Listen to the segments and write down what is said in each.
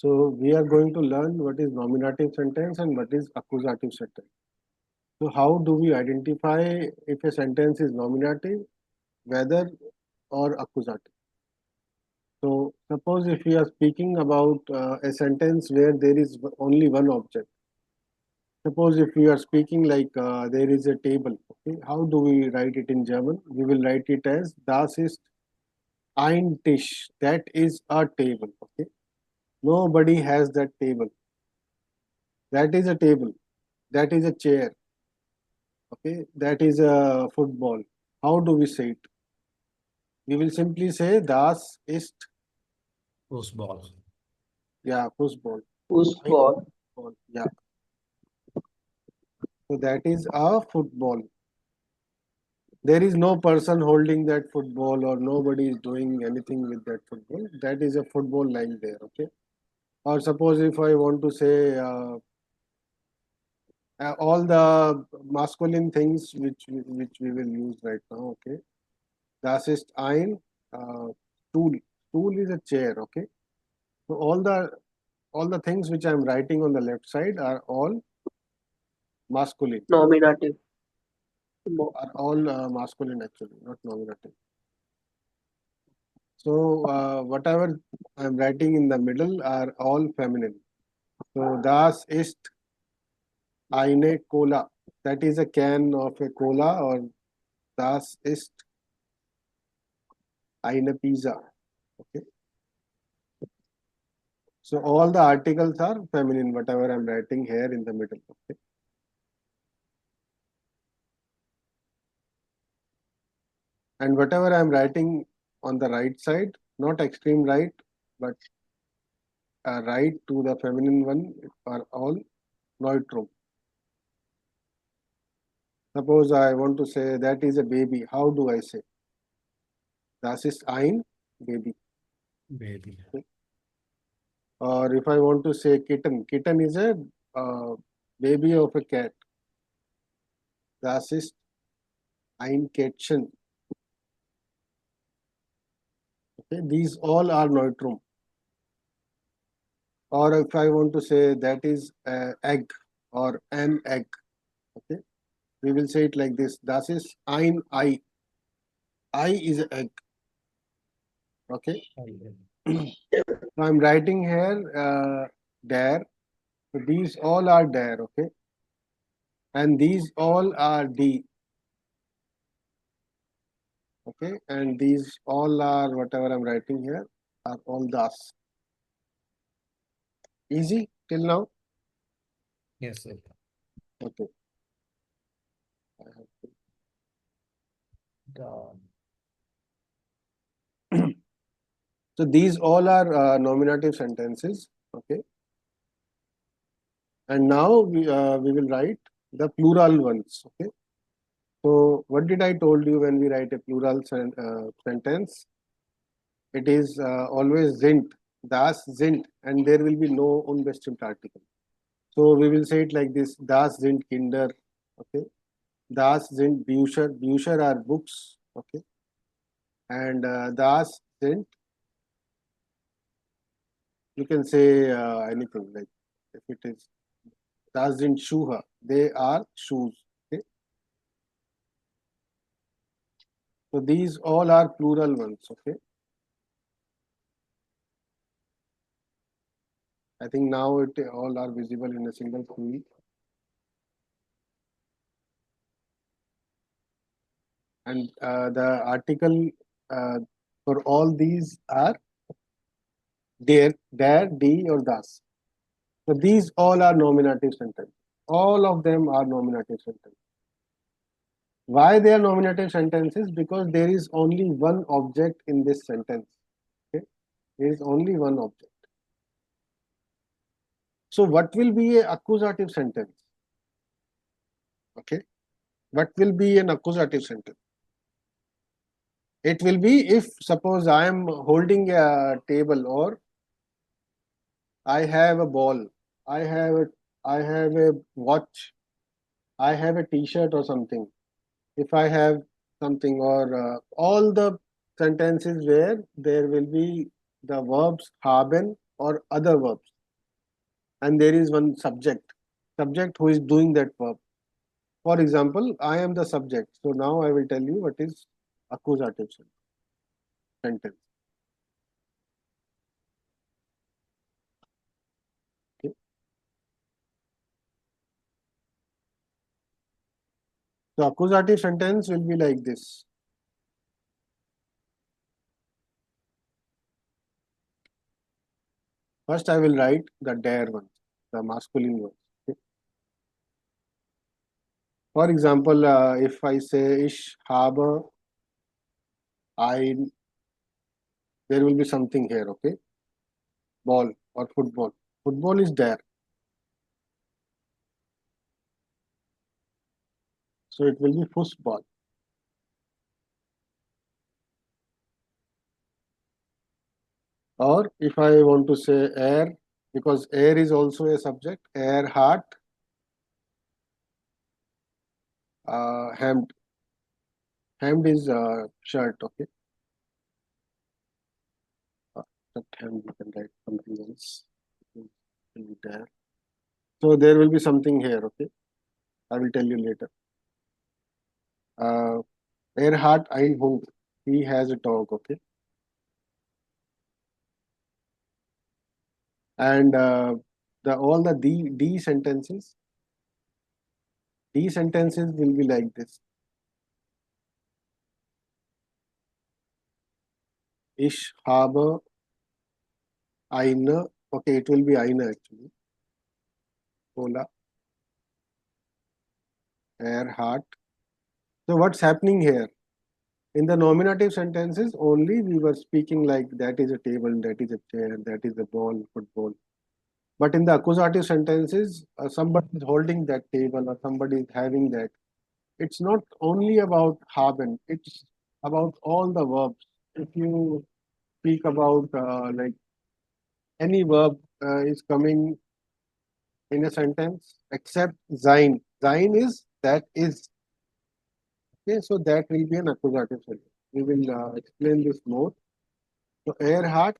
So we are going to learn what is nominative sentence and what is accusative sentence. So how do we identify if a sentence is nominative, whether or accusative? So suppose if we are speaking about a sentence where there is only one object. Suppose if we are speaking like there is a table. Okay, how do we write it in German? We will write it as Das ist ein Tisch. That is a table. Okay, nobody has that table. That is a table. That is a chair. Okay, that is a football. How do we say it? We will simply say das ist, Fußball. yeah, football. Football. Yeah. So that is a football. There is no person holding that football or nobody is doing anything with that football. That is a football lying there. Okay. Or suppose if I want to say all the masculine things which we will use right now. Okay. Das ist ein Stool. Stool is a chair. Okay. So all the things which I am writing on the left side are all masculine. Nominative. Are all masculine actually, not nominative. So whatever I am writing in the middle are all feminine. So das ist eine Cola. That is a can of a cola, or das ist eine Pizza. Okay. So all the articles are feminine, whatever I am writing here in the middle. Okay. And whatever I am writing on the right side, not extreme right, but right to the feminine one, are all neutrum. Suppose I want to say that is a baby. How do I say? Das ist ein Baby. Baby. Or if I want to say kitten, kitten is a baby of a cat. Das ist ein Kätzchen. Okay, these all are neutrum. Or if I want to say that is egg or an egg, okay, we will say it like this. Das ist ein Ei. Ei is an egg. Okay. So I'm writing here there. So these all are there. Okay. And these all are D. Okay. And these all are whatever I'm writing here are all das. Easy till now? Yes, sir. Okay. God. So these all are nominative sentences. Okay. And now we will write the plural ones. Okay. So what did I told you when we write a plural sentence? It is always sind, das sind, and there will be no unbestimmt article. So we will say it like this: das sind Kinder. Okay. Das sind Bücher. Bücher are books. Okay. And das sind, you can say anything, like if it is das sind Schuhe, they are shoes. Okay. So these all are plural ones. Okay. I think now it all are visible in a single screen. And the article for all these are der, die, or das. So these all are nominative sentences. All of them are nominative sentences. Why they are nominative sentences? Because there is only one object in this sentence. Okay? There is only one object. So what will be an accusative sentence? Okay. What will be an accusative sentence? It will be if suppose I am holding a table, or I have a ball, I have a watch, I have a T-shirt or something. If I have something, or all the sentences where there will be the verbs haben or other verbs. and there is one subject who is doing that verb. For example, I am the subject. So now I will tell you what is accusative sentence. Okay. So accusative sentence will be like this. First, I will write the der one, the masculine one. Okay. For example, if I say ich habe ein, there will be something here. Okay, ball or football. Football is there, so it will be Fußball. Or if I want to say air, because air is also a subject, air heart, hemd. Hemd is shirt, okay. Not hemd, you can write something else. It will be there. So there will be something here, okay. I will tell you later. Er hat ein Hund. He has a dog, okay. And the all the D sentences will be like this. Ich habe eine, okay, it will be eine actually. Cola, er hat. So what's happening here? In the nominative sentences, only we were speaking like that is a table, that is a chair, that is a ball, football. But in the accusative sentences, somebody is holding that table or somebody is having that. It's not only about haben, it's about all the verbs. If you speak about like any verb is coming in a sentence except sein. Sein is that is. Okay, so that will be an accusative sentence. We will explain this more. So er hat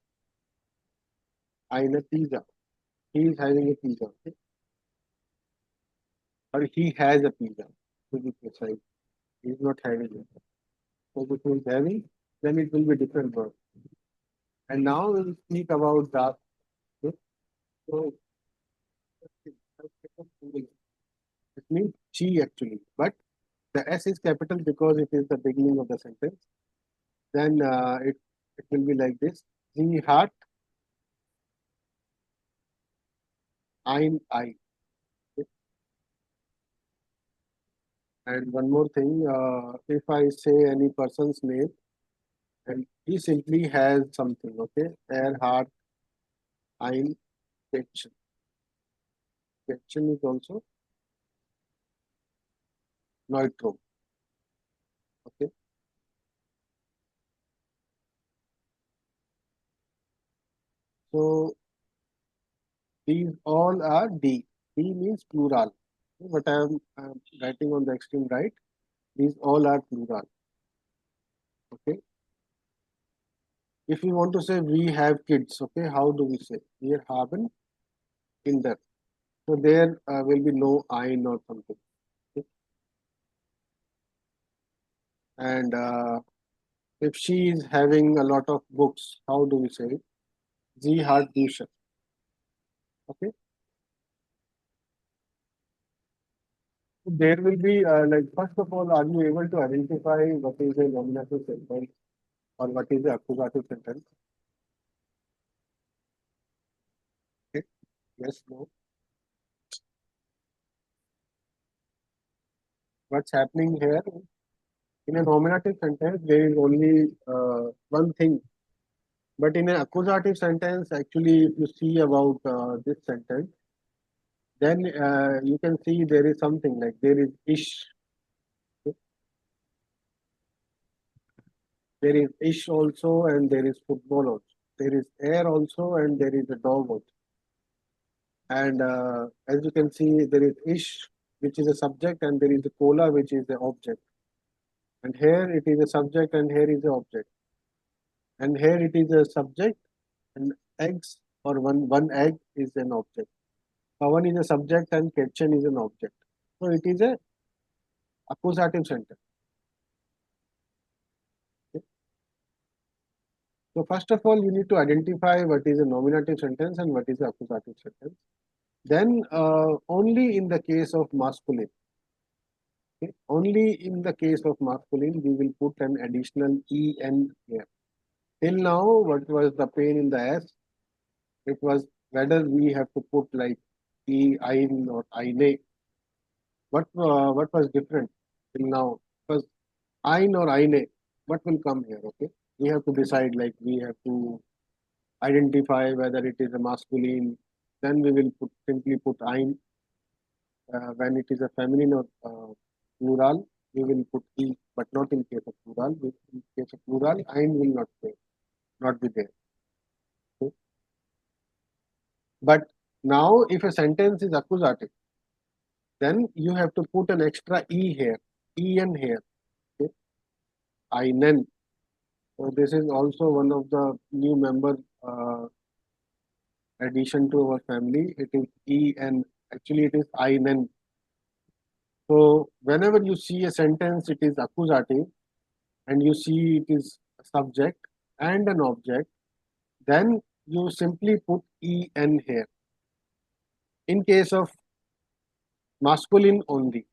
eine Pizza. He is having a pizza. Okay? Or he has a pizza. To be precise, he is not having it. So if he is having, then it will be different word. And now we will speak about that. Okay? So it means she actually, but the S is capital because it is the beginning of the sentence. Then it will be like this. Sie hat ein Ei. Okay? And one more thing, if I say any person's name, and he simply has something, okay? Er hat ein Päckchen. Päckchen is also neutral, okay? So these all are D. D means plural. What I am writing on the extreme right, these all are plural, okay? If we want to say we have kids, okay, how do we say? Wir haben Kinder. So there will be no ein or something. Okay? And if she is having a lot of books, how do we say it? Sie hat Bücher. Okay. So there will be like first of all, are you able to identify what is a nominative sentence or what is the accusative sentence? Okay. Yes, no. What's happening here? In a nominative sentence, there is only one thing. But in an accusative sentence, actually, if you see about this sentence, then you can see there is something like there is ish, there is ish also, and there is football also. There is air also, and there is a dog also. And as you can see, there is ish, which is a subject, and there is a cola, which is the object. And here it is a subject, and here is the object. And here it is a subject, and eggs or one egg is an object. Pavan is a subject and kitchen is an object. So it is a accusative sentence. Okay. So first of all, you need to identify what is a nominative sentence and what is an accusative sentence. Then only in the case of masculine, okay, only in the case of masculine, we will put an additional en here. Till now, what was the pain in the s? It was whether we have to put like ein or eine. What was different till now? Because ein or eine, what will come here? Okay, we have to decide. Like we have to identify whether it is a masculine. Then we will simply put ein. When it is a feminine or plural, we will put e, but not in case of plural. In case of plural, ein will not be there. Okay? But now, if a sentence is accusative, then you have to put an extra e here, en here. Okay? Einen. So this is also one of the new member addition to our family. It is en. Actually, it is einen. So whenever you see a sentence, it is accusative, and you see it is a subject and an object, then you simply put en here. In case of masculine only,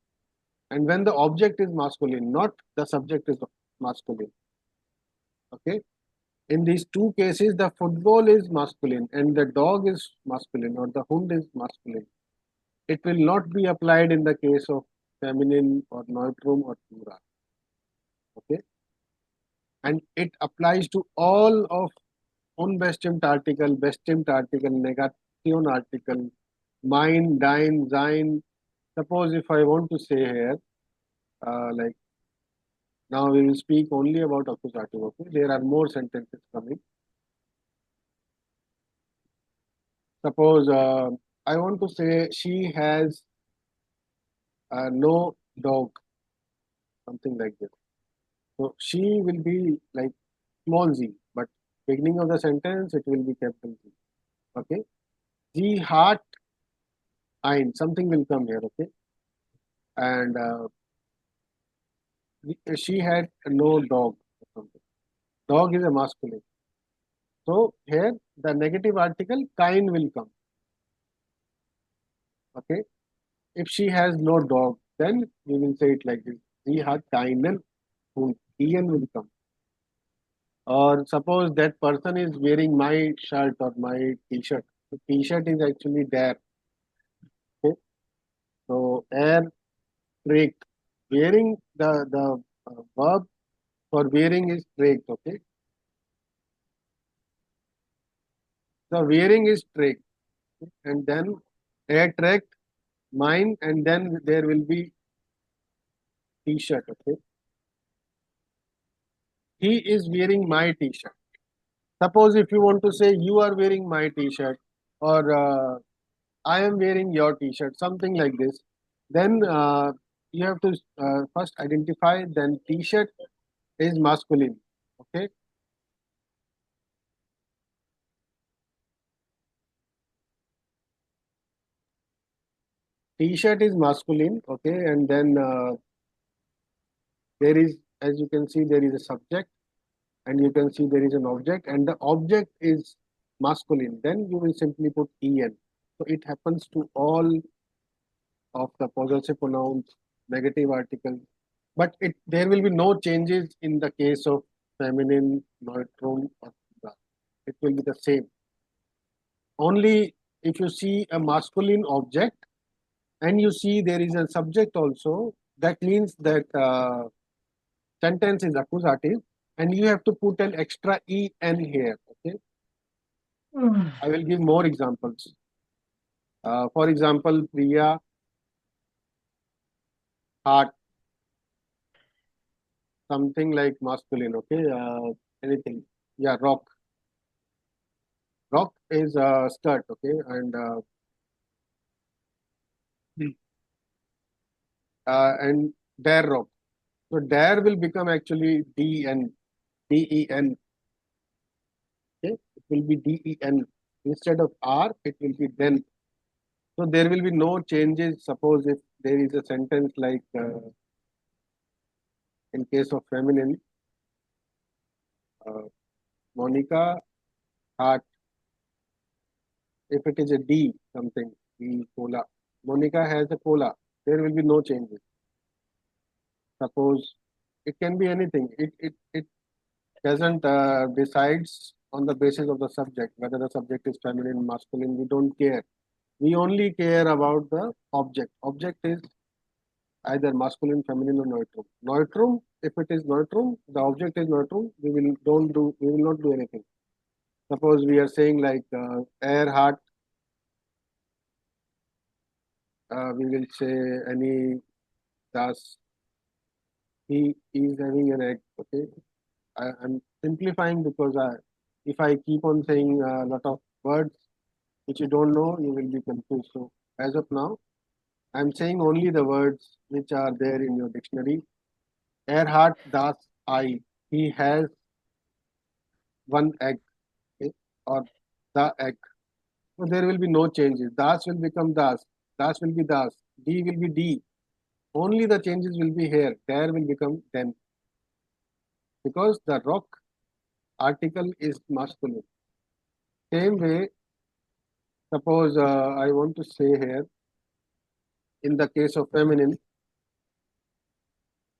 and when the object is masculine, not the subject is masculine. Okay. In these two cases, the football is masculine and the dog is masculine or the hund is masculine. It will not be applied in the case of feminine or neutrum or plural. Okay. And it applies to all of unbestimmt article, bestimmt article, negation article, mein, dein, sein. Suppose if I want to say here, like now we will speak only about accusative. Okay, there are more sentences coming. Suppose I want to say she has no dog, something like this. So she will be like small z, but beginning of the sentence it will be capital Z. Okay, the heart ein, something will come here. Okay, and she had no dog or something. Dog is a masculine. So here the negative article kind will come. Okay. If she has no dog, then we will say it like this. Sie hat keinen Hund. En will come. Or suppose that person is wearing my shirt or my t-shirt. The t-shirt is actually there. Okay. So er trägt. Wearing the verb for wearing is trägt. Okay. So wearing is trägt. And then er trägt mine, and then there will be t-shirt. Okay. He is wearing my t-shirt. Suppose if you want to say you are wearing my t-shirt or I am wearing your t-shirt, something like this, then you have to first identify then t-shirt is masculine. Okay. T-shirt is masculine. Okay. And then there is, as you can see, there is a subject and you can see there is an object and the object is masculine. Then you will simply put en. So it happens to all of the possessive pronouns, negative articles, but there will be no changes in the case of feminine, neutrum, or plural. It will be the same. Only if you see a masculine object and you see there is a subject also, that means that sentence is accusative, and you have to put an extra en here. Okay, I will give more examples. For example, Priya, heart, something like masculine. Okay, anything. Yeah, rock. Rock is a skirt. Okay, and dare rock. So dare will become actually den, den. Okay, it will be den instead of r. It will be den. So there will be no changes. Suppose if there is a sentence like in case of feminine, uh, Monica heart. If it is a D something, D cola. Monica has a cola. There will be no changes. Suppose it can be anything. It doesn't decides on the basis of the subject whether the subject is feminine, masculine. We don't care. We only care about the object. Object is either masculine, feminine, or neutrum. Neutrum, if it is neutrum, the object is neutrum. We will not do anything. Suppose we are saying like air, heart. We will say any thus he is having an egg. Okay, I'm simplifying because if I keep on saying a lot of words which you don't know, you will be confused. So as of now, I'm saying only the words which are there in your dictionary. Erhard das I. He has one egg, okay, or the egg. So there will be no changes. Das will become das. Das will be das. D will be D. Only the changes will be here. There will become then. Because the rock article is masculine. Same way, suppose I want to say here, in the case of feminine,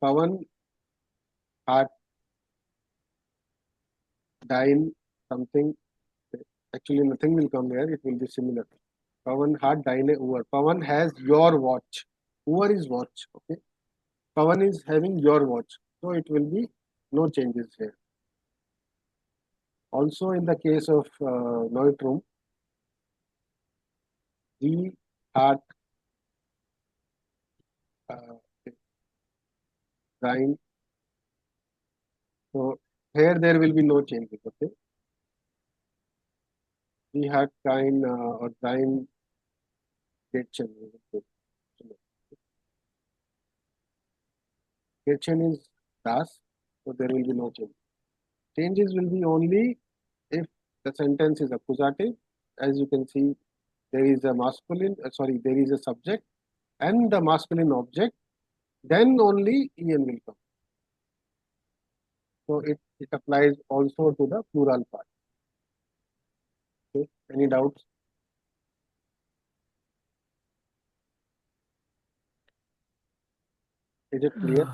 Pavan had dine something. Actually, nothing will come here. It will be similar. Pavan had dine over. Pavan has your watch. Over is watch. Okay. Pavan is having your watch. So it will be no changes here. Also, in the case of Neutrum, he had uh, dine. So here there will be no changes. Okay. He had kind or dine kitchen. Kitchen is das. So there will be no change. Changes will be only if the sentence is accusative. As you can see, there is a masculine, there is a subject and the masculine object, then only en will come. So it applies also to the plural part. Okay. Any doubts? Is it clear?